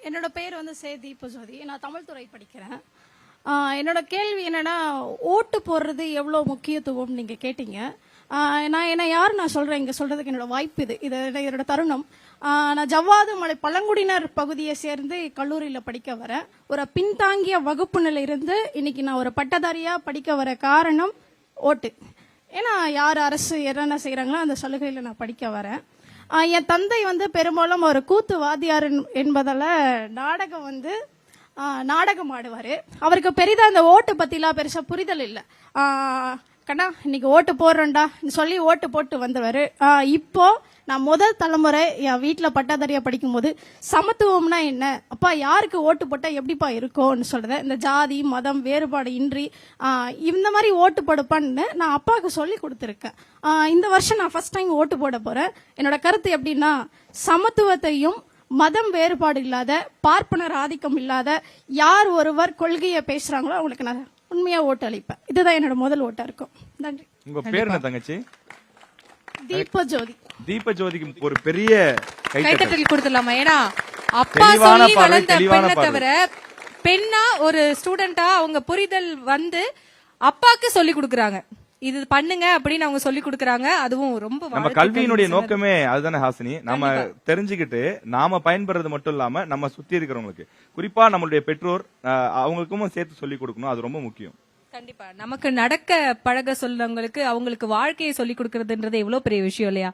என்னோட பேர் வந்து தீபஜோதி. நான் தமிழ் துறை படிக்கிறேன். என்னோட கேள்வி என்னன்னா, ஓட்டு போடுறது எவ்வளோ முக்கியத்துவம் நீங்க கேட்டீங்க. நான் யார் நான் சொல்றேன், இங்க சொல்றதுக்கு என்னோட வாய்ப்பு இது என்னோட தருணம். நான் ஜவ்வாது மலை பழங்குடியினர் பகுதியை சேர்ந்து கல்லூரியில் படிக்க வரேன். ஒரு பின்தாங்கிய வகுப்புல இருந்து இன்னைக்கு நான் ஒரு பட்டதாரியா படிக்க வர காரணம் ஓட்டு. ஏன்னா யார் அரசு என்னென்ன செய்யறாங்களோ அந்த சலுகையில நான் படிக்க வரேன். என் தந்தை வந்து பெரும்பாலும் ஒரு கூத்து வாத்தியார் என்பதால நாடகம் ஆடுவாரு. அவருக்கு பெரிதா அந்த ஓட்டு பத்திலாம் பெருசா புரிதல் இல்லை. கண்ணா இன்னைக்கு ஓட்டு போடுறேன்டா சொல்லி ஓட்டு போட்டு வந்துருவாரு. இப்போ நான் முதல் தலைமுறை என் வீட்டில் பட்டாதாரியா படிக்கும் போது சமத்துவம்னா என்ன, அப்பா யாருக்கு ஓட்டு போட்டா எப்படிப்பா இருக்கும்னு சொல்றேன். இந்த ஜாதி மதம் வேறுபாடு இன்றி இந்த மாதிரி ஓட்டு போடுப்பான்னு நான் அப்பாவுக்கு சொல்லி கொடுத்துருக்கேன். இந்த வருஷம் நான் ஃபர்ஸ்ட் டைம் ஓட்டு போட போறேன். என்னோட கருத்து எப்படின்னா, சமத்துவத்தையும் மதம் வேறுபாடு இல்லாத பார்ப்பனர் ஆதிக்கம் இல்லாத யார் ஒருவர் கொள்கையை பேசுறாங்களோ அவங்களுக்கு நான் உண்மையா ஓட்டு அளிப்பேன். இதுதான் என்னோட முதல் ஓட்டா இருக்கும். நன்றி. உங்க பேர் என்ன தங்கச்சி? தீபஜோதி. தீபஜோதிக்கு ஒரு பெரிய கைத்தட்டல் கொடுத்துடலாமா? ஏன்னா அப்பா சொல்லி வளர்ந்த பெண்ணை தவிர பெண்ணா ஒரு ஸ்டூடெண்டா அவங்க புரிதல் வந்து அப்பாக்கு சொல்லி கொடுக்கறாங்க. இது பண்ணுங்க அப்படின்னு அவங்க சொல்லி கொடுக்கறாங்க. அதுவும் ரொம்ப நம்ம கல்வியினுடைய நோக்கமே அதுதானே ஹாசினி. நம்ம தெரிஞ்சுக்கிட்டு நாம பயன்படுறது மட்டும் இல்லாம நம்ம சுத்தி இருக்கிறவங்களுக்கு, குறிப்பா நம்மளுடைய பெற்றோர் அவங்களுக்கும் சேர்த்து சொல்லி கொடுக்கணும். அது ரொம்ப முக்கியம். கண்டிப்பா நமக்கு நடக்க பழக சொல்றவங்களுக்கு அவங்களுக்கு வாழ்க்கையை சொல்லி கொடுக்கறதுன்றது எவ்வளவு பெரிய விஷயம் இல்லையா?